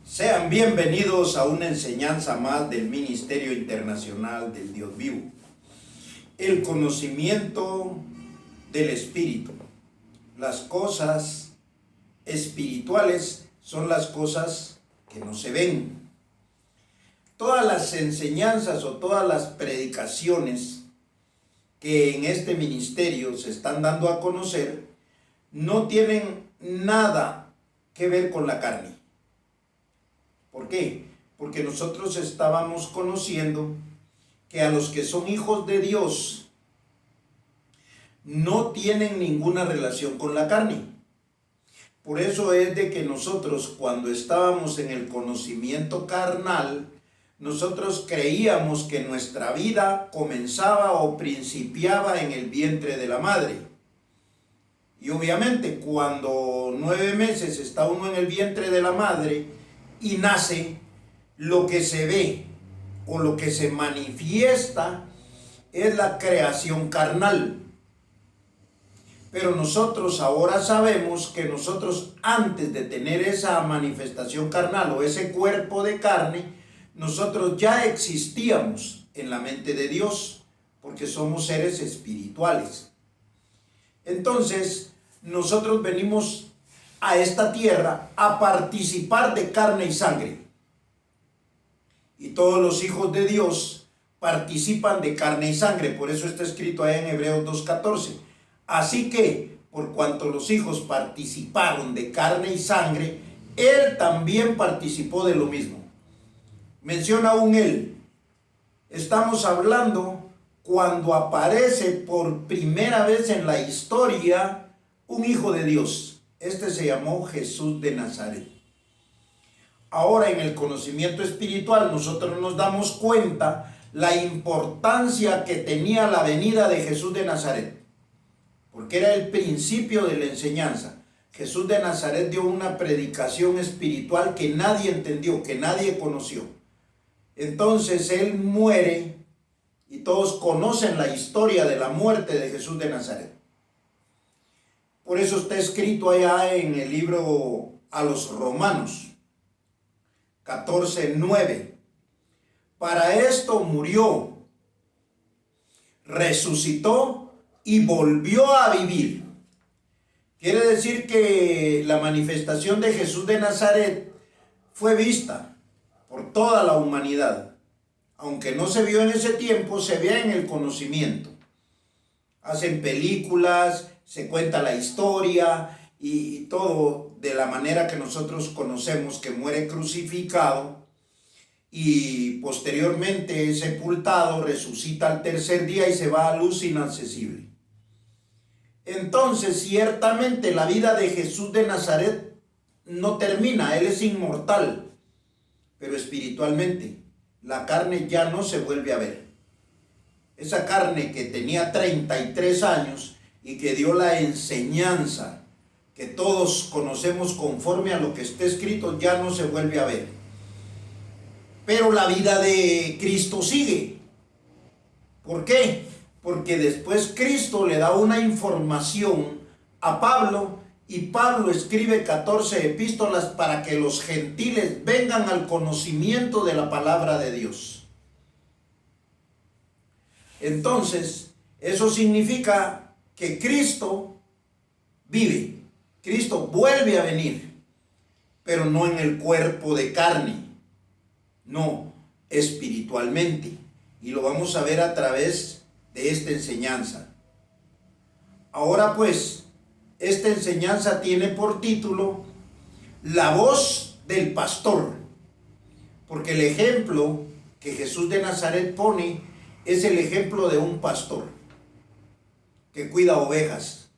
Sean bienvenidos a una enseñanza más del Ministerio Internacional del Dios Vivo. El conocimiento del Espíritu. Las cosas espirituales son las cosas que no se ven. Todas las enseñanzas o todas las predicaciones que en este ministerio se están dando a conocer no tienen nada que ver con la carne. ¿Por qué? Porque nosotros estábamos conociendo que a los que son hijos de Dios no tienen ninguna relación con la carne. Por eso es de que nosotros, cuando estábamos en el conocimiento carnal, nosotros creíamos que nuestra vida comenzaba o principiaba en el vientre de la madre. Y obviamente cuando 9 meses está uno en el vientre de la madre y nace, lo que se ve o lo que se manifiesta es la creación carnal. Pero nosotros ahora sabemos que nosotros, antes de tener esa manifestación carnal o ese cuerpo de carne, nosotros ya existíamos en la mente de Dios, porque somos seres espirituales. Entonces, nosotros venimos a esta tierra a participar de carne y sangre. Y todos los hijos de Dios participan de carne y sangre. Por eso está escrito ahí en Hebreos 2:14. Así que, por cuanto los hijos participaron de carne y sangre, Él también participó de lo mismo. Menciona aún Él. Estamos hablando cuando aparece por primera vez en la historia un hijo de Dios. Este se llamó Jesús de Nazaret. Ahora, en el conocimiento espiritual, nosotros nos damos cuenta la importancia que tenía la venida de Jesús de Nazaret, porque era el principio de la enseñanza. Jesús de Nazaret dio una predicación espiritual que nadie entendió, que nadie conoció. Entonces Él muere y todos conocen la historia de la muerte de Jesús de Nazaret. Por eso está escrito allá en el libro a los Romanos 14:9. Para esto murió, resucitó y volvió a vivir. Quiere decir que la manifestación de Jesús de Nazaret fue vista por toda la humanidad. Aunque no se vio en ese tiempo, se ve en el conocimiento. Hacen películas, se cuenta la historia y todo de la manera que nosotros conocemos, que muere crucificado y posteriormente es sepultado, resucita al tercer día y se va a luz inaccesible. Entonces, ciertamente la vida de Jesús de Nazaret no termina, Él es inmortal, pero espiritualmente la carne ya no se vuelve a ver. Esa carne que tenía 33 años y que dio la enseñanza que todos conocemos conforme a lo que está escrito, ya no se vuelve a ver. Pero la vida de Cristo sigue. ¿Por qué? Porque después Cristo le da una información a Pablo y Pablo escribe 14 epístolas para que los gentiles vengan al conocimiento de la palabra de Dios. Entonces, eso significa que Cristo vive, Cristo vuelve a venir, pero no en el cuerpo de carne, no, espiritualmente. Y lo vamos a ver a través de esta enseñanza. Ahora pues, esta enseñanza tiene por título La voz del pastor, porque el ejemplo que Jesús de Nazaret pone es el ejemplo de un pastor que cuida ovejas.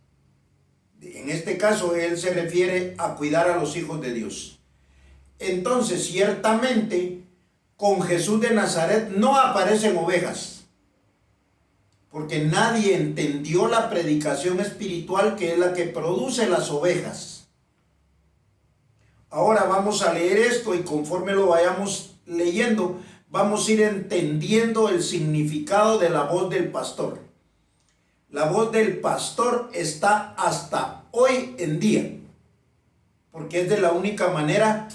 En este caso, él se refiere a cuidar a los hijos de Dios. Entonces, ciertamente, con Jesús de Nazaret no aparecen ovejas, porque nadie entendió la predicación espiritual que es la que produce las ovejas. Ahora vamos a leer esto y conforme lo vayamos leyendo, vamos a ir entendiendo el significado de la voz del pastor. La voz del pastor está hasta hoy en día, porque es de la única manera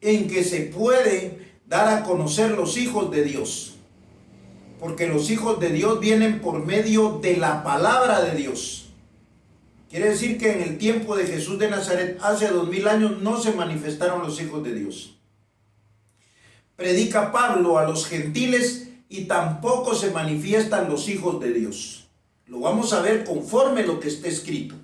en que se puede dar a conocer los hijos de Dios. Porque los hijos de Dios vienen por medio de la palabra de Dios. Quiere decir que en el tiempo de Jesús de Nazaret, hace 2000 años, no se manifestaron los hijos de Dios. Predica Pablo a los gentiles y tampoco se manifiestan los hijos de Dios. Lo vamos a ver conforme lo que está escrito.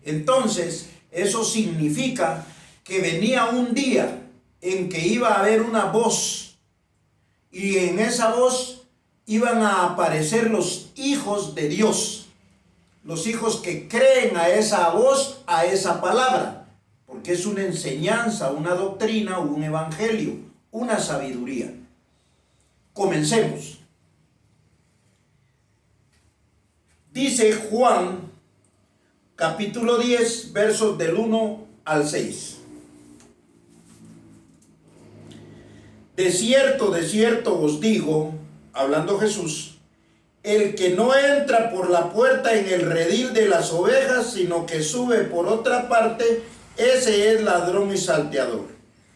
Entonces, eso significa que venía un día en que iba a haber una voz, y en esa voz iban a aparecer los hijos de Dios, los hijos que creen a esa voz, a esa palabra, porque es una enseñanza, una doctrina, un evangelio, una sabiduría. Comencemos. Dice Juan, capítulo 10, versos del 1 al 6. De cierto os digo, hablando Jesús, el que no entra por la puerta en el redil de las ovejas, sino que sube por otra parte, ese es ladrón y salteador.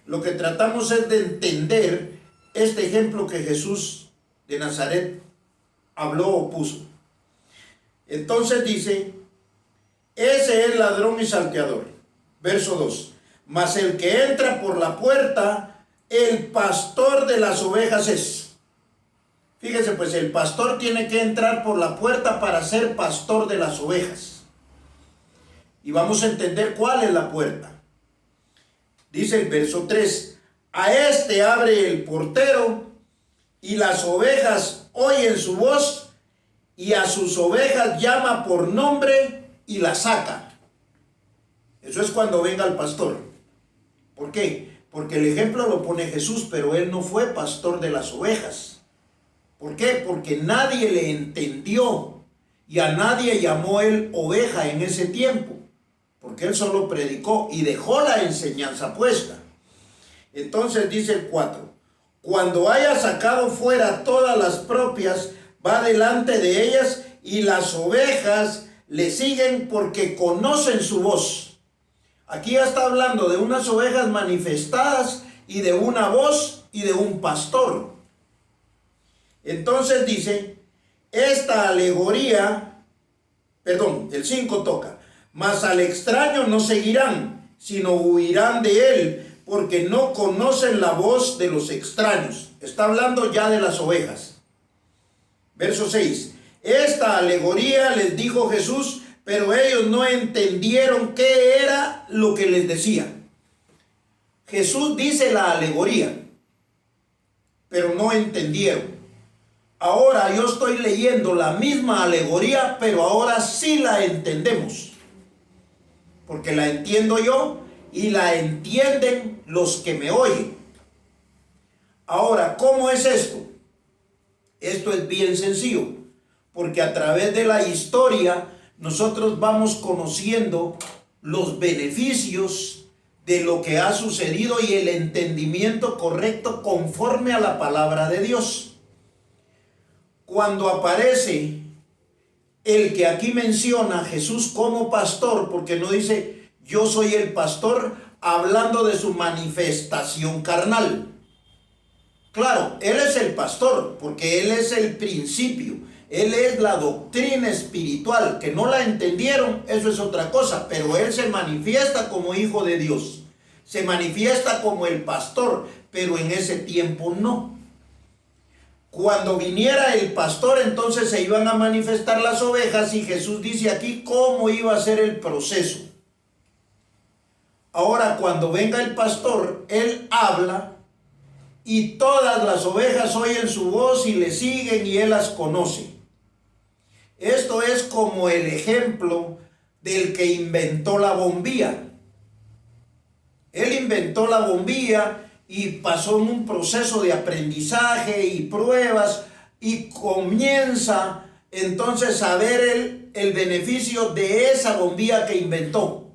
Lo que tratamos es de entender este ejemplo que Jesús de Nazaret habló o puso. Entonces dice, ese es ladrón y salteador. Verso 2. Mas el que entra por la puerta, el pastor de las ovejas es. Fíjese, pues el pastor tiene que entrar por la puerta para ser pastor de las ovejas. Y vamos a entender cuál es la puerta. Dice el verso 3. A este abre el portero, y las ovejas oyen su voz, y a sus ovejas llama por nombre y las saca. Eso es cuando venga el pastor. ¿Por qué? Porque el ejemplo lo pone Jesús, pero él no fue pastor de las ovejas. ¿Por qué? Porque nadie le entendió y a nadie llamó él oveja en ese tiempo, porque él solo predicó y dejó la enseñanza puesta. Entonces dice el 4, cuando haya sacado fuera todas las propias, va delante de ellas y las ovejas le siguen porque conocen su voz. Aquí ya está hablando de unas ovejas manifestadas y de una voz y de un pastor. Entonces dice, esta alegoría, el 5 toca, mas al extraño no seguirán, sino huirán de él, porque no conocen la voz de los extraños. Está hablando ya de las ovejas. Verso 6, esta alegoría les dijo Jesús, pero ellos no entendieron qué era lo que les decía. Jesús dice la alegoría, pero no entendieron. Ahora yo estoy leyendo la misma alegoría, pero ahora sí la entendemos. Porque la entiendo yo y la entienden los que me oyen. Ahora, ¿cómo es esto? Esto es bien sencillo, porque a través de la historia nosotros vamos conociendo los beneficios de lo que ha sucedido y el entendimiento correcto conforme a la palabra de Dios. Cuando aparece el que aquí menciona Jesús como pastor, porque no dice yo soy el pastor, hablando de su manifestación carnal. Claro, él es el pastor, porque él es el principio. Él es la doctrina espiritual, que no la entendieron, eso es otra cosa, pero él se manifiesta como hijo de Dios, se manifiesta como el pastor, pero en ese tiempo no. Cuando viniera el pastor, entonces se iban a manifestar las ovejas, y Jesús dice aquí cómo iba a ser el proceso. Ahora, cuando venga el pastor, él habla, y todas las ovejas oyen su voz y le siguen, y él las conoce. Esto es como el ejemplo del que inventó la bombilla. Él inventó la bombilla y pasó en un proceso de aprendizaje y pruebas, y comienza entonces a ver el beneficio de esa bombilla que inventó.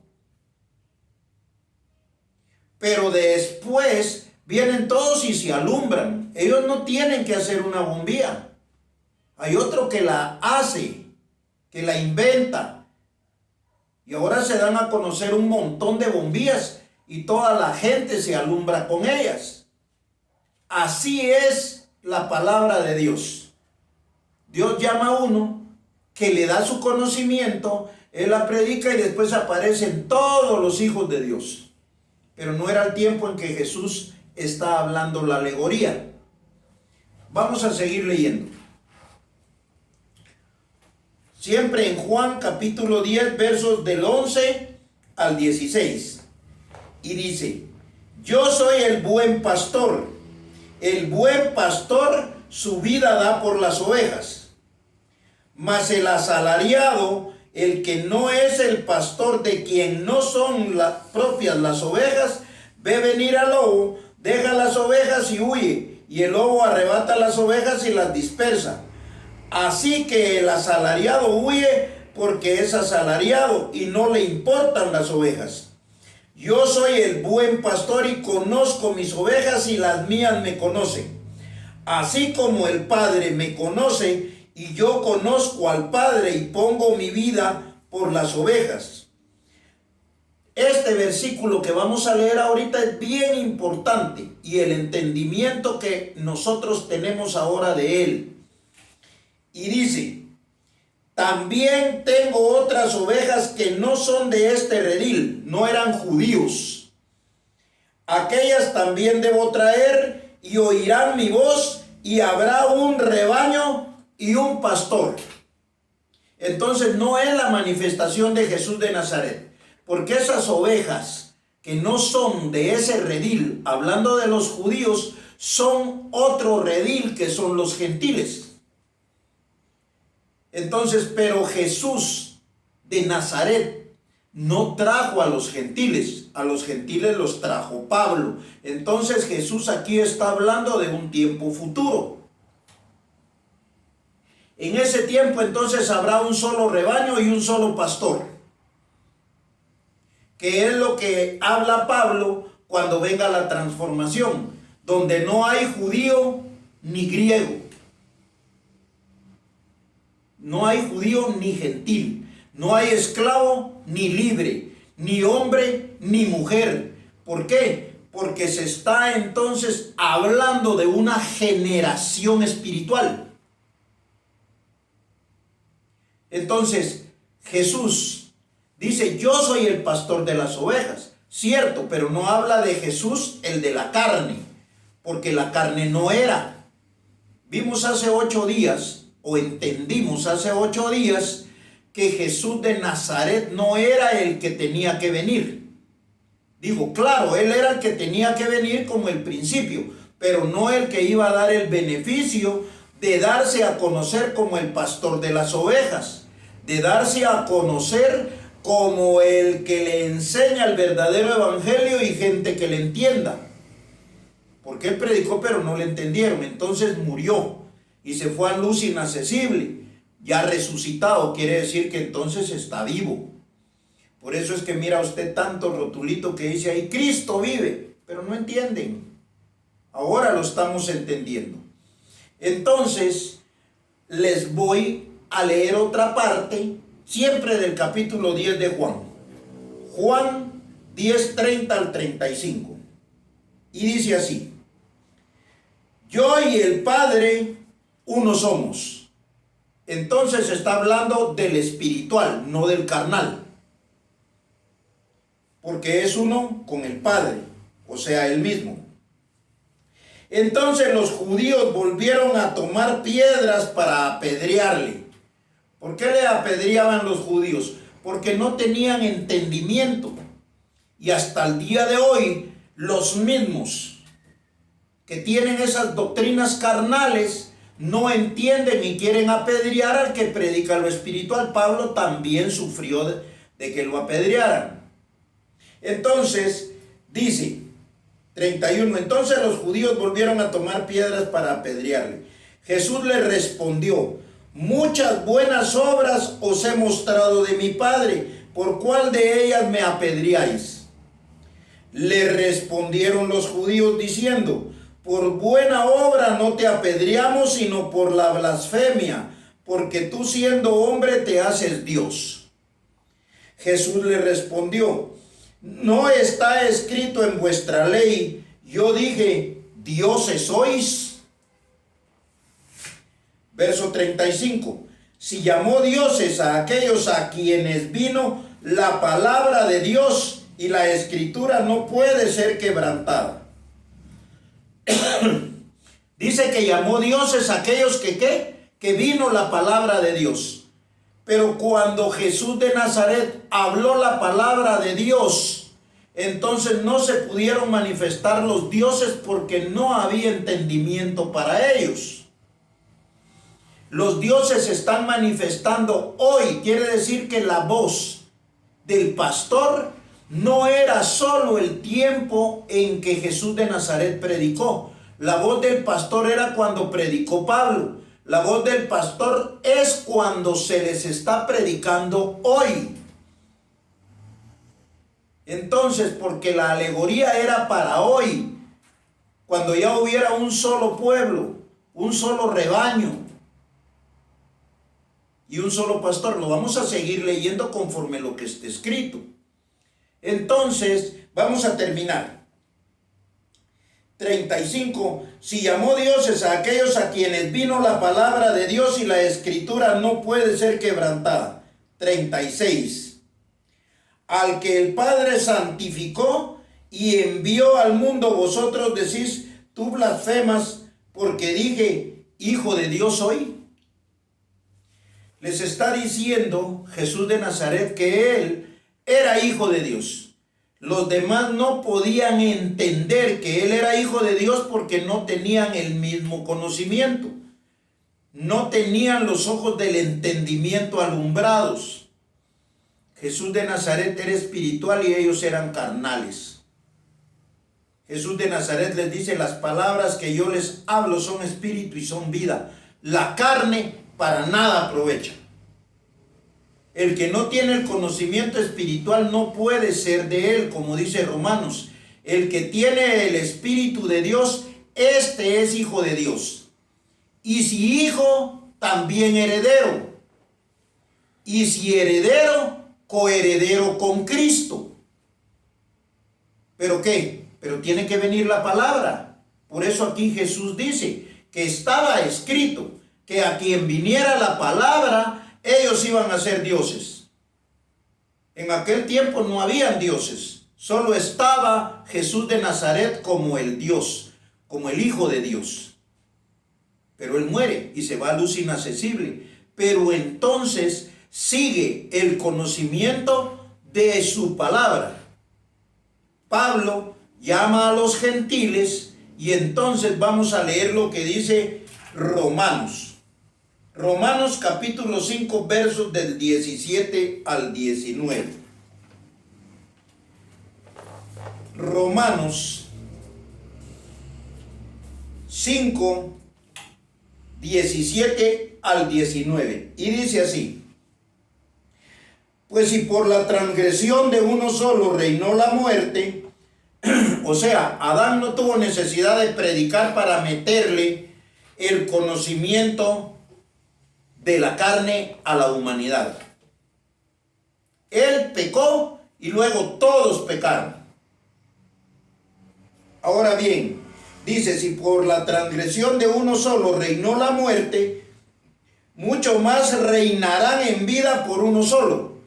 Pero después vienen todos y se alumbran. Ellos no tienen que hacer una bombilla. Hay otro que la hace, que la inventa. Y ahora se dan a conocer un montón de bombillas y toda la gente se alumbra con ellas. Así es la palabra de Dios. Dios llama a uno que le da su conocimiento, él la predica y después aparecen todos los hijos de Dios. Pero no era el tiempo en que Jesús está hablando la alegoría. Vamos a seguir leyendo. Siempre en Juan capítulo 10, versos del 11 al 16. Y dice: yo soy el buen pastor. El buen pastor su vida da por las ovejas. Mas el asalariado, el que no es el pastor, de quien no son propias las ovejas, ve venir al lobo, deja las ovejas y huye, y el lobo arrebata las ovejas y las dispersa. Así que el asalariado huye porque es asalariado y no le importan las ovejas. Yo soy el buen pastor y conozco mis ovejas y las mías me conocen. Así como el Padre me conoce y yo conozco al Padre y pongo mi vida por las ovejas. Este versículo que vamos a leer ahorita es bien importante y el entendimiento que nosotros tenemos ahora de él. Y dice: también tengo otras ovejas que no son de este redil, no eran judíos. Aquellas también debo traer y oirán mi voz y habrá un rebaño y un pastor. Entonces no es la manifestación de Jesús de Nazaret, porque esas ovejas que no son de ese redil, hablando de los judíos, son otro redil que son los gentiles. Entonces, pero Jesús de Nazaret no trajo a los gentiles los trajo Pablo. Entonces Jesús aquí está hablando de un tiempo futuro. En ese tiempo entonces habrá un solo rebaño y un solo pastor, que es lo que habla Pablo cuando venga la transformación, donde no hay judío ni griego. No hay judío ni gentil, no hay esclavo ni libre, ni hombre ni mujer. ¿Por qué? Porque se está entonces hablando de una generación espiritual. Entonces Jesús dice: yo soy el pastor de las ovejas. Cierto, pero no habla de Jesús el de la carne, porque la carne no era. Vimos hace 8 días, o entendimos hace 8 días, que Jesús de Nazaret no era el que tenía que venir. Digo, claro, él era el que tenía que venir como el principio, pero no el que iba a dar el beneficio de darse a conocer como el pastor de las ovejas, de darse a conocer como el que le enseña el verdadero evangelio y gente que le entienda. Porque él predicó pero no le entendieron, entonces murió y se fue a luz inaccesible. Ya resucitado quiere decir que entonces está vivo. Por eso es que mira usted tanto rotulito que dice ahí: Cristo vive, pero no entienden. Ahora lo estamos entendiendo. Entonces les voy a leer otra parte, siempre del capítulo 10 de Juan. Juan 10, 30 al 35. Y dice así: yo y el Padre uno somos. Entonces está hablando del espiritual, no del carnal, porque es uno con el Padre, o sea, él mismo. Entonces los judíos volvieron a tomar piedras para apedrearle. ¿Por qué le apedreaban los judíos? Porque no tenían entendimiento. Y hasta el día de hoy, los mismos que tienen esas doctrinas carnales no entienden y quieren apedrear al que predica lo espiritual. Pablo también sufrió de que lo apedrearan. Entonces, dice 31, entonces los judíos volvieron a tomar piedras para apedrearle. Jesús le respondió: muchas buenas obras os he mostrado de mi Padre, ¿por cuál de ellas me apedreáis? Le respondieron los judíos diciendo: por buena obra no te apedreamos, sino por la blasfemia, porque tú siendo hombre te haces Dios. Jesús le respondió: ¿no está escrito en vuestra ley? Yo dije, dioses sois. Verso 35. Si llamó dioses a aquellos a quienes vino la palabra de Dios, y la escritura no puede ser quebrantada. Dice que llamó dioses a aquellos que vino la palabra de Dios. Pero cuando Jesús de Nazaret habló la palabra de Dios, entonces no se pudieron manifestar los dioses porque no había entendimiento para ellos. Los dioses se están manifestando hoy. Quiere decir que la voz del pastor no era solo el tiempo en que Jesús de Nazaret predicó. La voz del pastor era cuando predicó Pablo. La voz del pastor es cuando se les está predicando hoy. Entonces, porque la alegoría era para hoy, cuando ya hubiera un solo pueblo, un solo rebaño y un solo pastor. Lo vamos a seguir leyendo conforme lo que esté escrito. Entonces, vamos a terminar. 35. Si llamó dioses a aquellos a quienes vino la palabra de Dios, y la escritura no puede ser quebrantada. 36. Al que el Padre santificó y envió al mundo, vosotros decís, tú blasfemas, porque dije, hijo de Dios soy. Les está diciendo Jesús de Nazaret que él era hijo de Dios. Los demás no podían entender que él era hijo de Dios porque no tenían el mismo conocimiento. No tenían los ojos del entendimiento alumbrados. Jesús de Nazaret era espiritual y ellos eran carnales. Jesús de Nazaret les dice, las palabras que yo les hablo son espíritu y son vida. La carne para nada aprovecha. El que no tiene el conocimiento espiritual no puede ser de él, como dice Romanos. El que tiene el Espíritu de Dios, este es hijo de Dios. Y si hijo, también heredero. Y si heredero, coheredero con Cristo. ¿Pero qué? Pero tiene que venir la palabra. Por eso aquí Jesús dice que estaba escrito que a quien viniera la palabra, ellos iban a ser dioses. En aquel tiempo no habían dioses. Solo estaba Jesús de Nazaret como el Dios, como el Hijo de Dios. Pero él muere y se va a luz inaccesible. Pero entonces sigue el conocimiento de su palabra. Pablo llama a los gentiles y entonces vamos a leer lo que dice Romanos. Romanos capítulo 5 versos del 17 al 19. Romanos 5, 17 al 19. Y dice así: pues si por la transgresión de uno solo reinó la muerte, o sea, Adán no tuvo necesidad de predicar para meterle el conocimiento de la carne a la humanidad. Él pecó y luego todos pecaron. Ahora bien, dice, si por la transgresión de uno solo reinó la muerte, mucho más reinarán en vida por uno solo.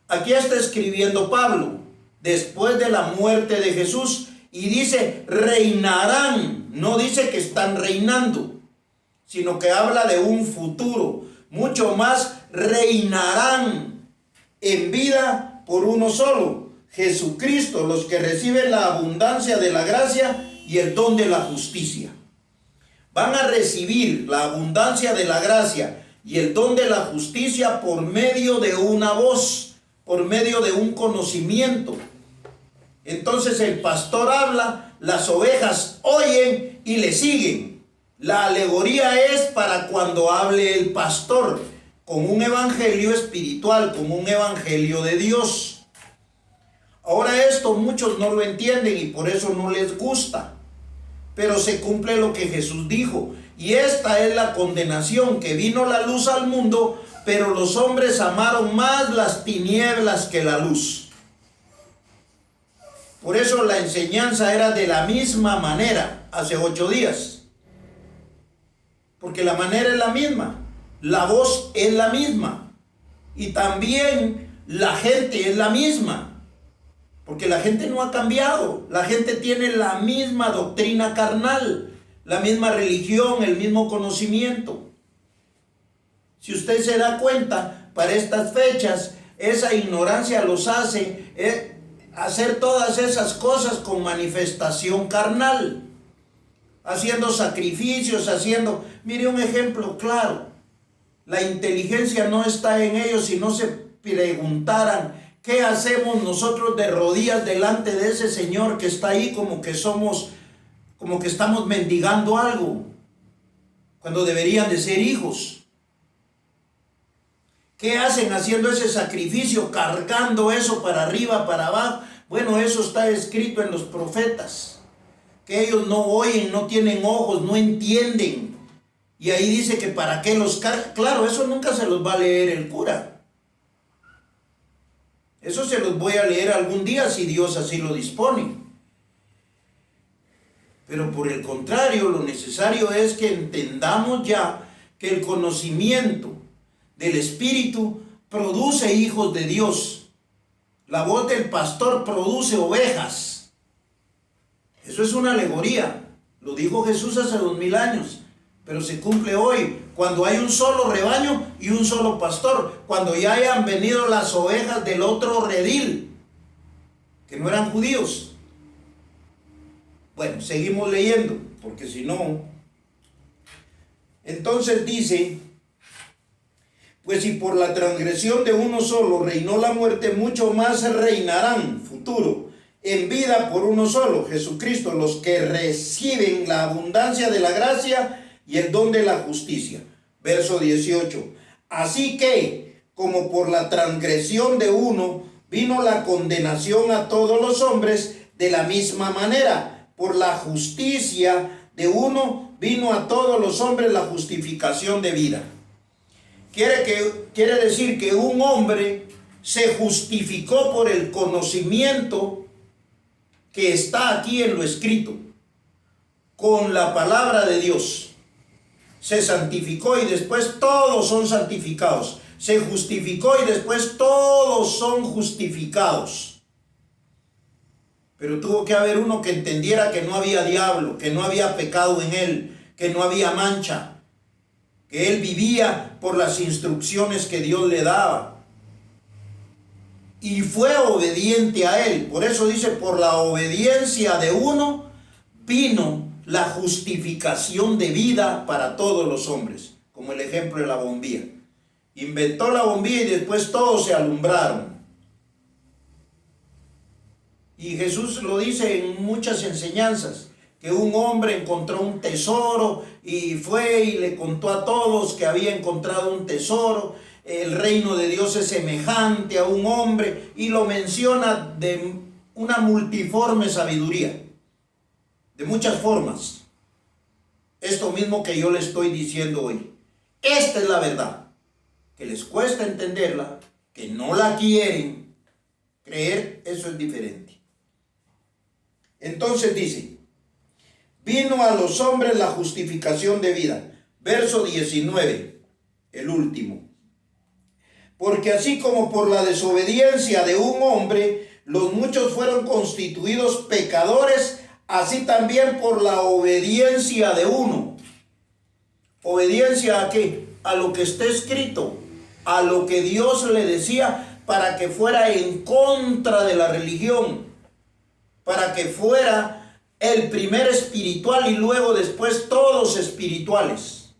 Aquí está escribiendo Pablo, después de la muerte de Jesús, y dice, reinarán. No dice que están reinando, sino que habla de un futuro. Mucho más reinarán en vida por uno solo, Jesucristo, los que reciben la abundancia de la gracia y el don de la justicia. Van a recibir la abundancia de la gracia y el don de la justicia por medio de una voz, por medio de un conocimiento. Entonces el pastor habla, las ovejas oyen y le siguen. La alegoría es para cuando hable el pastor con un evangelio espiritual, con un evangelio de Dios. Ahora esto muchos no lo entienden y por eso no les gusta. Pero se cumple lo que Jesús dijo. Y esta es la condenación, que vino la luz al mundo, pero los hombres amaron más las tinieblas que la luz. Por eso la enseñanza era de la misma manera hace 8 días. Porque la manera es la misma, la voz es la misma y también la gente es la misma. Porque la gente no ha cambiado, la gente tiene la misma doctrina carnal, la misma religión, el mismo conocimiento. Si usted se da cuenta, para estas fechas, esa ignorancia los hace hacer todas esas cosas con manifestación carnal, haciendo sacrificios, mire un ejemplo claro, la inteligencia no está en ellos. Si no se preguntaran, ¿qué hacemos nosotros de rodillas delante de ese Señor que está ahí como que estamos mendigando algo, cuando deberían de ser hijos? ¿Qué hacen haciendo ese sacrificio, cargando eso para arriba, para abajo? Bueno, eso está escrito en los profetas, que ellos no oyen, no tienen ojos, no entienden. Y ahí dice que para qué los carga. Claro, eso nunca se los va a leer el cura. Eso se los voy a leer algún día si Dios así lo dispone. Pero por el contrario, lo necesario es que entendamos ya que el conocimiento del Espíritu produce hijos de Dios. La voz del pastor produce ovejas. Eso es una alegoría. Lo dijo Jesús hace 2000 años, pero se cumple hoy, cuando hay un solo rebaño y un solo pastor, cuando ya hayan venido las ovejas del otro redil, que no eran judíos. Bueno, seguimos leyendo, porque si no... Entonces dice: pues si por la transgresión de uno solo reinó la muerte, mucho más reinarán, futuro, en vida por uno solo, Jesucristo, los que reciben la abundancia de la gracia y el don de la justicia. Verso 18. Así que, como por la transgresión de uno vino la condenación a todos los hombres, de la misma manera, por la justicia de uno vino a todos los hombres la justificación de vida. Quiere decir que un hombre se justificó por el conocimiento que está aquí en lo escrito, con la palabra de Dios. Se santificó y después todos son santificados. Se justificó y después todos son justificados. Pero tuvo que haber uno que entendiera que no había diablo, que no había pecado en él, que no había mancha, que él vivía por las instrucciones que Dios le daba. Y fue obediente a él. Por eso dice, por la obediencia de uno vino la justificación de vida para todos los hombres. Como el ejemplo de la bombilla. Inventó la bombilla y después todos se alumbraron. Y Jesús lo dice en muchas enseñanzas, que un hombre encontró un tesoro y fue y le contó a todos que había encontrado un tesoro. El reino de Dios es semejante a un hombre, y lo menciona de una multiforme sabiduría, de muchas formas. Esto mismo que yo le estoy diciendo hoy. Esta es la verdad, que les cuesta entenderla, que no la quieren creer, eso es diferente. Entonces dice: vino a los hombres la justificación de vida. Verso 19, el último. Porque así como por la desobediencia de un hombre los muchos fueron constituidos pecadores, así también por la obediencia de uno. ¿Obediencia a qué? A lo que está escrito, a lo que Dios le decía, para que fuera en contra de la religión, para que fuera el primer espiritual y luego después todos espirituales.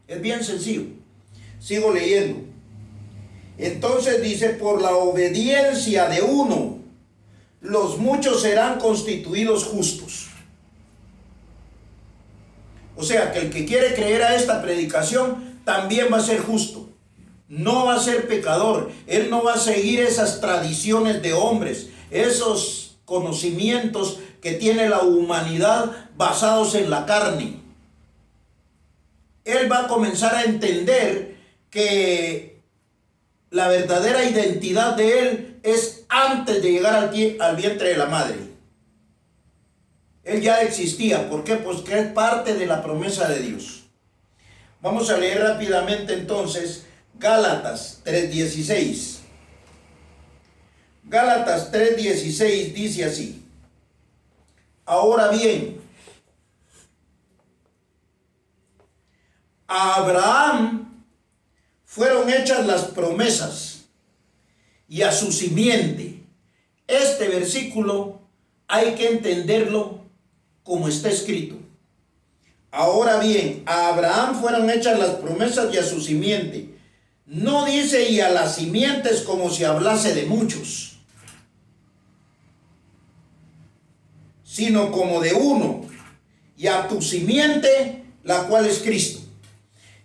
Es bien sencillo. Sigo leyendo. Entonces dice: por la obediencia de uno, los muchos serán constituidos justos. O sea que el que quiere creer a esta predicación también va a ser justo. No va a ser pecador. Él no va a seguir esas tradiciones de hombres, esos conocimientos que tiene la humanidad basados en la carne. Él va a comenzar a entender que la verdadera identidad de él es antes de llegar al vientre de la madre. Él ya existía. ¿Por qué? Pues que es parte de la promesa de Dios. Vamos a leer rápidamente entonces Gálatas 3:16. Gálatas 3:16 dice así: ahora bien, a Abraham fueron hechas las promesas y a su simiente. Este versículo hay que entenderlo como está escrito. Ahora bien, a Abraham fueron hechas las promesas y a su simiente. No dice y a las simientes como si hablase de muchos, sino como de uno, y a tu simiente, la cual es Cristo.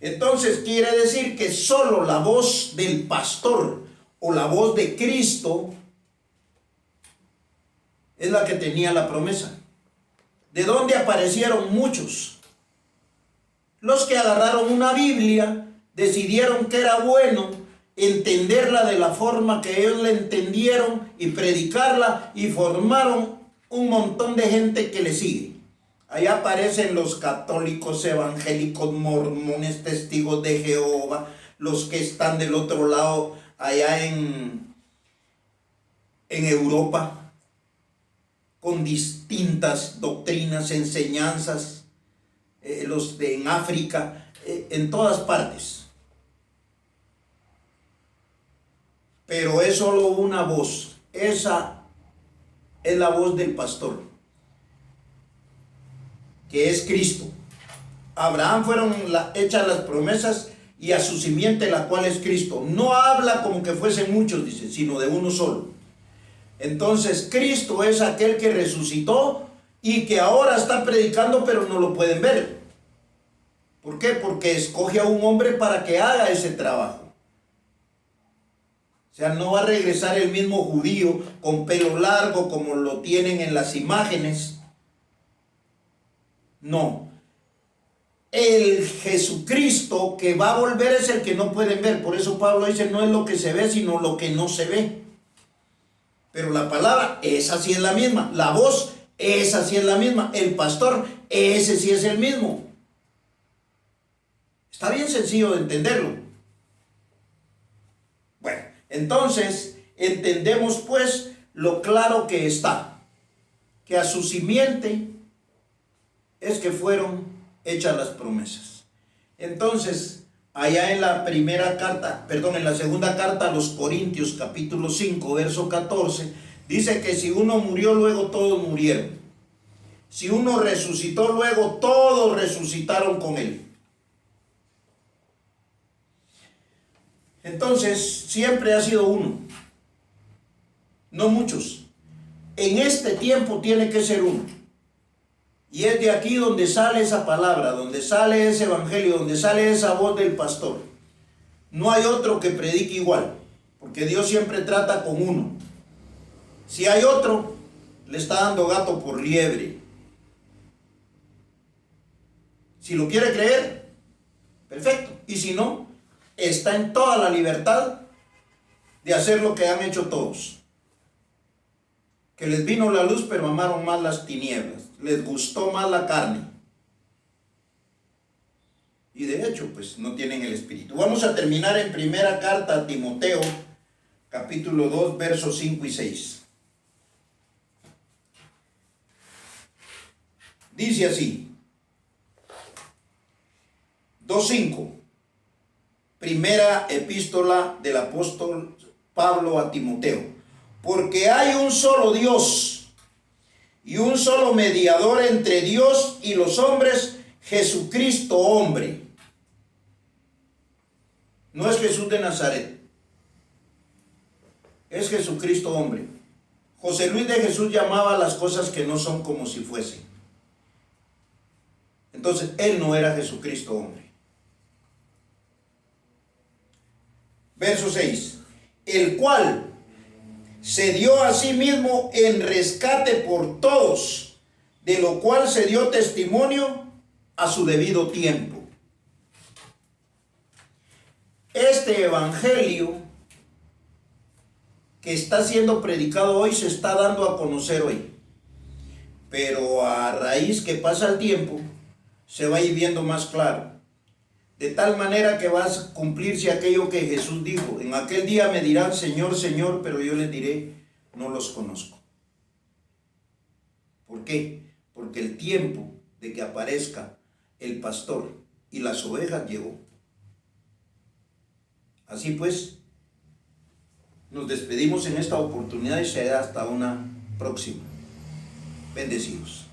Entonces quiere decir que solo la voz del pastor o la voz de Cristo es la que tenía la promesa. ¿De dónde aparecieron muchos? Los que agarraron una Biblia, decidieron que era bueno entenderla de la forma que ellos la entendieron y predicarla, y formaron un montón de gente que le sigue. Allá aparecen los católicos, evangélicos, mormones, testigos de Jehová, los que están del otro lado, allá en Europa, con distintas doctrinas, enseñanzas, los de en África, en todas partes. Pero es solo una voz. Esa es la voz del pastor, que es Cristo. A Abraham fueron hechas las promesas y a su simiente, la cual es Cristo. No habla como que fuesen muchos, dice, sino de uno solo. Entonces Cristo es aquel que resucitó y que ahora está predicando, pero no lo pueden ver. ¿Por qué? Porque escoge a un hombre para que haga ese trabajo. O sea, no va a regresar el mismo judío con pelo largo como lo tienen en las imágenes. No. El Jesucristo que va a volver es el que no pueden ver. Por eso Pablo dice, no es lo que se ve, sino lo que no se ve. Pero la palabra, esa sí es la misma. La voz, esa sí es la misma. El pastor, ese sí es el mismo. Está bien sencillo de entenderlo. Bueno, entonces entendemos pues lo claro que está. Que a su simiente es que fueron hechas las promesas. Entonces, allá en la en la segunda carta a los Corintios, capítulo 5, verso 14, dice que si uno murió, luego todos murieron. Si uno resucitó, luego todos resucitaron con él. Entonces, siempre ha sido uno, no muchos. En este tiempo tiene que ser uno. Y es de aquí donde sale esa palabra, donde sale ese evangelio, donde sale esa voz del pastor. No hay otro que predique igual, porque Dios siempre trata con uno. Si hay otro, le está dando gato por liebre. Si lo quiere creer, perfecto. Y si no, está en toda la libertad de hacer lo que han hecho todos. Que les vino la luz, pero amaron más las tinieblas. Les gustó más la carne. Y de hecho, pues no tienen el espíritu. Vamos a terminar en primera carta a Timoteo, capítulo 2, versos 5 y 6. Dice así. 2:5. Primera epístola del apóstol Pablo a Timoteo. Porque hay un solo Dios y un solo mediador entre Dios y los hombres, Jesucristo hombre. No es Jesús de Nazaret, es Jesucristo hombre. José Luis de Jesús llamaba las cosas que no son como si fuesen. Entonces, él no era Jesucristo hombre. Verso 6. El cual se dio a sí mismo en rescate por todos, de lo cual se dio testimonio a su debido tiempo. Este evangelio que está siendo predicado hoy se está dando a conocer hoy. Pero a raíz que pasa el tiempo, se va a ir viendo más claro. De tal manera que va a cumplirse aquello que Jesús dijo. En aquel día me dirán, Señor, Señor, pero yo les diré, no los conozco. ¿Por qué? Porque el tiempo de que aparezca el pastor y las ovejas llegó. Así pues, nos despedimos en esta oportunidad y será hasta una próxima. Bendecidos.